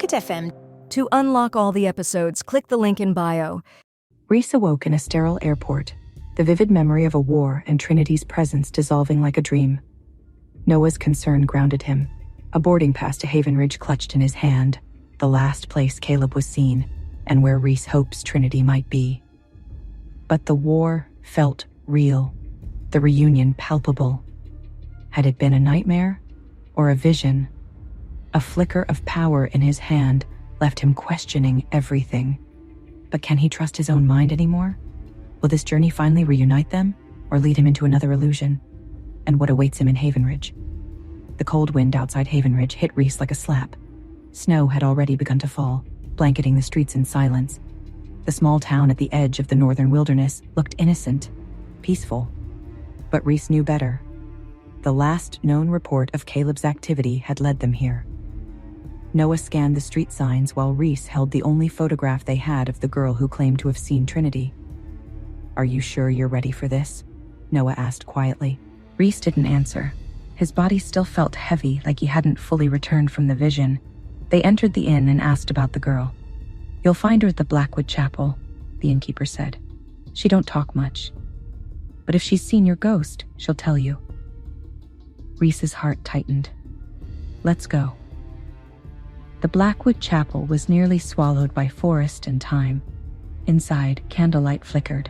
Pocket FM. To unlock all the episodes, click the link in bio. Rhys awoke in a sterile airport, the vivid memory of a war and Trinity's presence dissolving like a dream. Noah's concern grounded him. A boarding pass to Haven Ridge clutched in his hand, the last place Caleb was seen, and where Rhys hopes Trinity might be. But the war felt real, the reunion palpable. Had it been a nightmare or a vision? A flicker of power in his hand left him questioning everything. But can he trust his own mind anymore? Will this journey finally reunite them, or lead him into another illusion? And what awaits him in Haven Ridge? The cold wind outside Haven Ridge hit Rhys like a slap. Snow had already begun to fall, blanketing the streets in silence. The small town at the edge of the northern wilderness looked innocent, peaceful. But Rhys knew better. The last known report of Caleb's activity had led them here. Noah scanned the street signs while Rhys held the only photograph they had of the girl who claimed to have seen Trinity. "Are you sure you're ready for this?" Noah asked quietly. Rhys didn't answer. His body still felt heavy, like he hadn't fully returned from the vision. They entered the inn and asked about the girl. "You'll find her at the Blackwood Chapel," the innkeeper said. "She don't talk much. But if she's seen your ghost, she'll tell you." Rhys's heart tightened. "Let's go." The Blackwood Chapel was nearly swallowed by forest and time. Inside, candlelight flickered.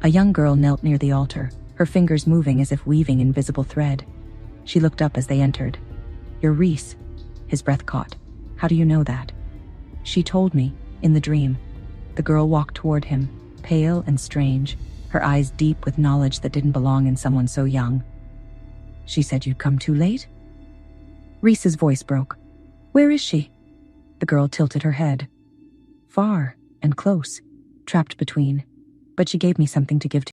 A young girl knelt near the altar, her fingers moving as if weaving invisible thread. She looked up as they entered. "You're Rhys." His breath caught. "How do you know that?" "She told me, in the dream." The girl walked toward him, pale and strange, her eyes deep with knowledge that didn't belong in someone so young. "She said you'd come too late?" Rhys's voice broke. "Where is she?" The girl tilted her head. "Far and close, trapped between. But she gave me something to give to."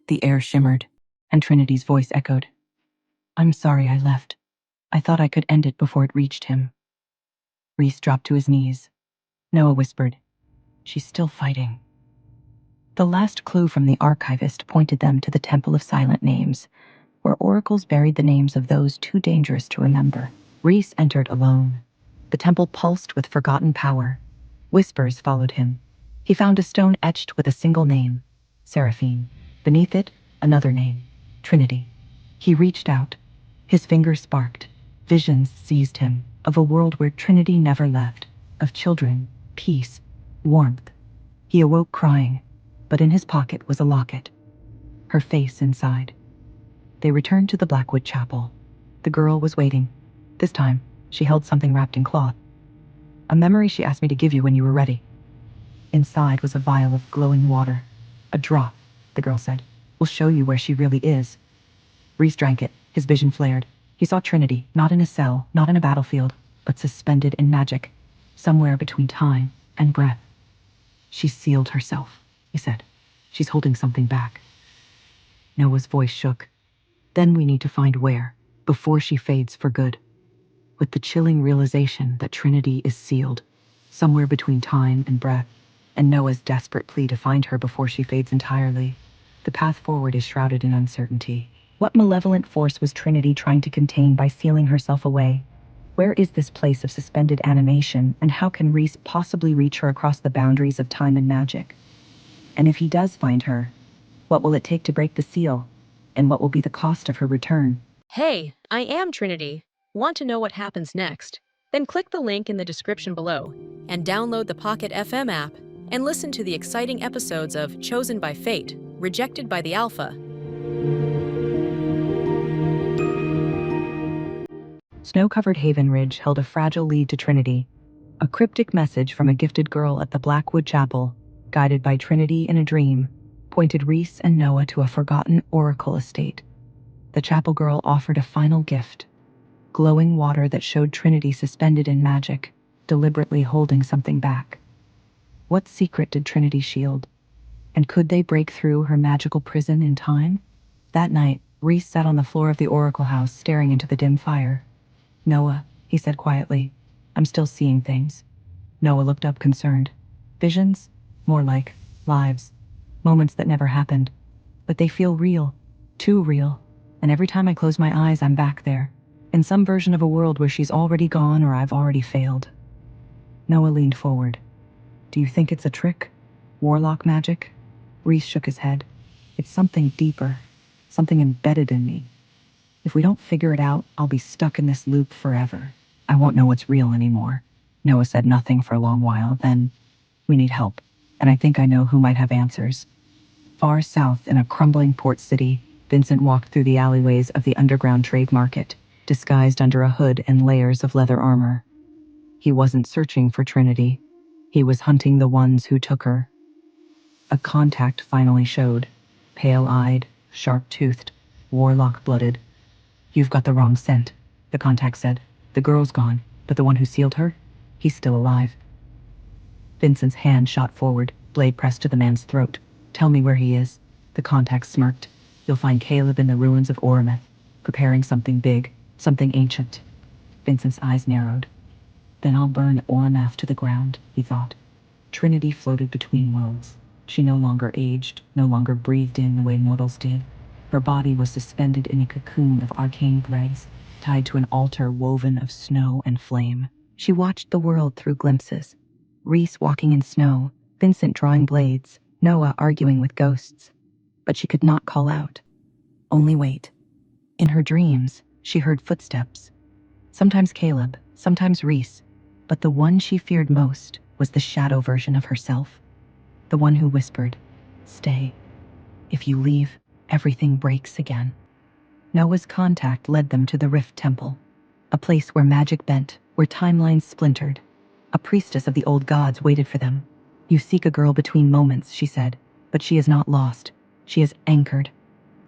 The air shimmered, and Trinity's voice echoed. "I'm sorry I left. I thought I could end it before it reached him." Rhys dropped to his knees. Noah whispered, "She's still fighting." The last clue from the archivist pointed them to the Temple of Silent Names, where oracles buried the names of those too dangerous to remember. Rhys entered alone. The temple pulsed with forgotten power. Whispers followed him. He found a stone etched with a single name, Seraphine. Beneath it, another name, Trinity. He reached out. His fingers sparked. Visions seized him, of a world where Trinity never left, of children, peace, warmth. He awoke crying, but in his pocket was a locket. Her face inside. They returned to the Blackwood Chapel. The girl was waiting. This time, she held something wrapped in cloth. A memory she asked me to give you when you were ready. Inside was a vial of glowing water. A drop, the girl said, will show you where she really is. Rhys drank it. His vision flared. He saw Trinity, not in a cell, not in a battlefield, but suspended in magic, somewhere between time and breath. She sealed herself, he said. She's holding something back. Noah's voice shook. Then we need to find where, before she fades for good. With the chilling realization that Trinity is sealed, somewhere between time and breath, and Noah's desperate plea to find her before she fades entirely, the path forward is shrouded in uncertainty. What malevolent force was Trinity trying to contain by sealing herself away? Where is this place of suspended animation, and how can Rhys possibly reach her across the boundaries of time and magic? And if he does find her, what will it take to break the seal? And what will be the cost of her return? Hey, I am Trinity. Want to know what happens next? Then click the link in the description below and download the Pocket FM app and listen to the exciting episodes of Chosen by Fate, Rejected by the Alpha. Snow-covered Haven Ridge held a fragile lead to Trinity, a cryptic message from a gifted girl at the Blackwood Chapel, guided by Trinity in a dream, pointed Rhys and Noah to a forgotten oracle estate. The chapel girl offered a final gift, glowing water that showed Trinity suspended in magic, deliberately holding something back. What secret did Trinity shield? And could they break through her magical prison in time? That night, Rhys sat on the floor of the oracle house staring into the dim fire. Noah, he said quietly, I'm still seeing things. Noah looked up concerned. Visions? More like lives. Moments that never happened. But they feel real. Too real. And every time I close my eyes, I'm back there. In some version of a world where she's already gone or I've already failed. Noah leaned forward. Do you think it's a trick? Warlock magic? Rhys shook his head. It's something deeper. Something embedded in me. If we don't figure it out, I'll be stuck in this loop forever. I won't know what's real anymore. Noah said nothing for a long while. Then, we need help. And I think I know who might have answers. Far south in a crumbling port city, Vincent walked through the alleyways of the underground trade market, disguised under a hood and layers of leather armor. He wasn't searching for Trinity. He was hunting the ones who took her. A contact finally showed. Pale-eyed, sharp-toothed, warlock-blooded. You've got the wrong scent, the contact said. The girl's gone, but the one who sealed her? He's still alive. Vincent's hand shot forward, blade pressed to the man's throat. Tell me where he is. The contact smirked. You'll find Caleb in the ruins of Orameth, preparing something big, something ancient. Vincent's eyes narrowed. Then I'll burn Orameth to the ground, he thought. Trinity floated between worlds. She no longer aged, no longer breathed in the way mortals did. Her body was suspended in a cocoon of arcane threads, tied to an altar woven of snow and flame. She watched the world through glimpses. Rhys walking in snow, Vincent drawing blades, Noah arguing with ghosts. But she could not call out. Only wait. In her dreams, she heard footsteps. Sometimes Caleb, sometimes Rhys, but the one she feared most was the shadow version of herself. The one who whispered, Stay. If you leave, everything breaks again. Noah's contact led them to the Rift Temple, a place where magic bent, where timelines splintered. A priestess of the old gods waited for them. You seek a girl between moments, she said, but she is not lost. She is anchored.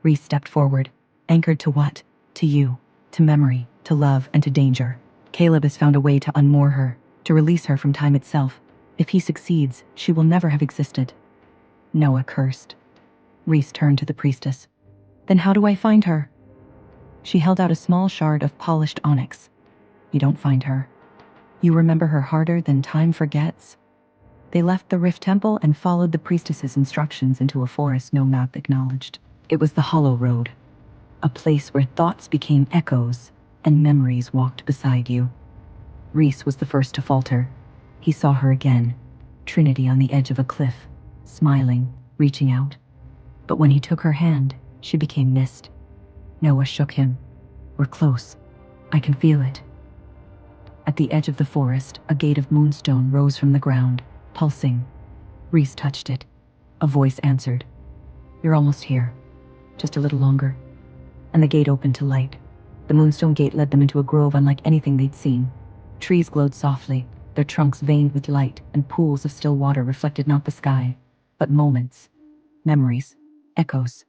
Rhys stepped forward. Anchored to what? To you, to memory, to love, and to danger. Caleb has found a way to unmoor her, to release her from time itself. If he succeeds, she will never have existed. Noah cursed. Rhys turned to the priestess. Then how do I find her? She held out a small shard of polished onyx. You don't find her. You remember her harder than time forgets. They left the Rift Temple and followed the priestess's instructions into a forest no map acknowledged. It was the Hollow Road, a place where thoughts became echoes and memories walked beside you. Rhys was the first to falter. He saw her again, Trinity on the edge of a cliff, smiling, reaching out. But when he took her hand, she became mist. Noah shook him. We're close. I can feel it. At the edge of the forest, a gate of moonstone rose from the ground, pulsing. Rhys touched it. A voice answered. You're almost here. Just a little longer. and the gate opened to light. The Moonstone Gate led them into a grove unlike anything they'd seen. Trees glowed softly, their trunks veined with light, and pools of still water reflected not the sky, but moments, memories, echoes.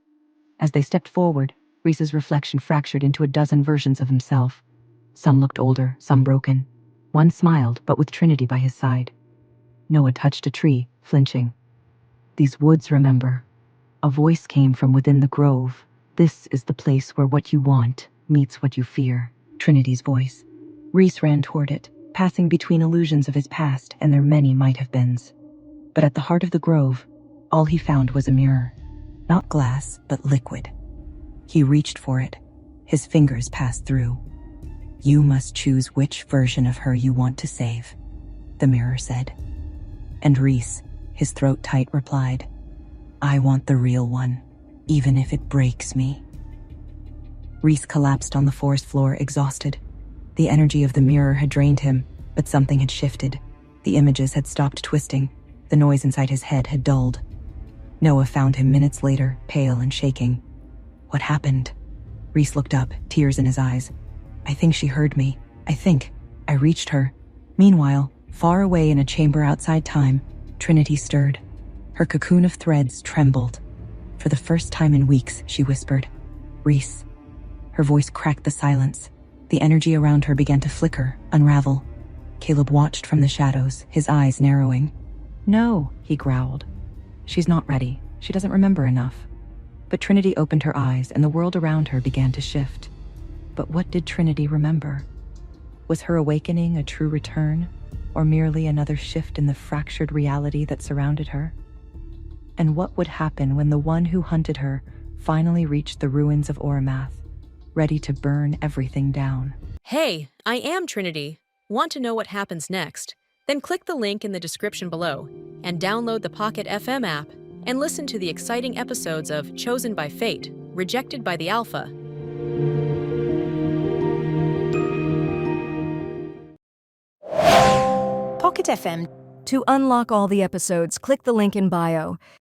As they stepped forward, Reese's reflection fractured into a dozen versions of himself. Some looked older, some broken. One smiled, but with Trinity by his side. Noah touched a tree, flinching. "These woods remember." A voice came from within the grove. "This is the place where what you want meets what you fear." Trinity's voice. Reese ran toward it, passing between illusions of his past and their many might-have-beens. But at the heart of the grove, all he found was a mirror. Not glass, but liquid. He reached for it. His fingers passed through. "You must choose which version of her you want to save," the mirror said. And Reese, his throat tight, replied, "I want the real one, even if it breaks me." Reese collapsed on the forest floor, exhausted. The energy of the mirror had drained him, but something had shifted. The images had stopped twisting. The noise inside his head had dulled. Noah found him minutes later, pale and shaking. "What happened?" Reese looked up, tears in his eyes. "I think she heard me. I reached her." Meanwhile, far away in a chamber outside time, Trinity stirred. Her cocoon of threads trembled. "For the first time in weeks," she whispered. "Reese." Her voice cracked the silence. The energy around her began to flicker, unravel. Caleb watched from the shadows, his eyes narrowing. "No," he growled. "She's not ready. She doesn't remember enough." But Trinity opened her eyes, and the world around her began to shift. But what did Trinity remember? Was her awakening a true return, or merely another shift in the fractured reality that surrounded her? And what would happen when the one who hunted her finally reached the ruins of Oramath, ready to burn everything down? Hey, I am Trinity. Want to know what happens next? Then click the link in the description below and download the Pocket FM app and listen to the exciting episodes of Chosen by Fate, Rejected by the Alpha. Pocket FM. To unlock all the episodes, click the link in bio.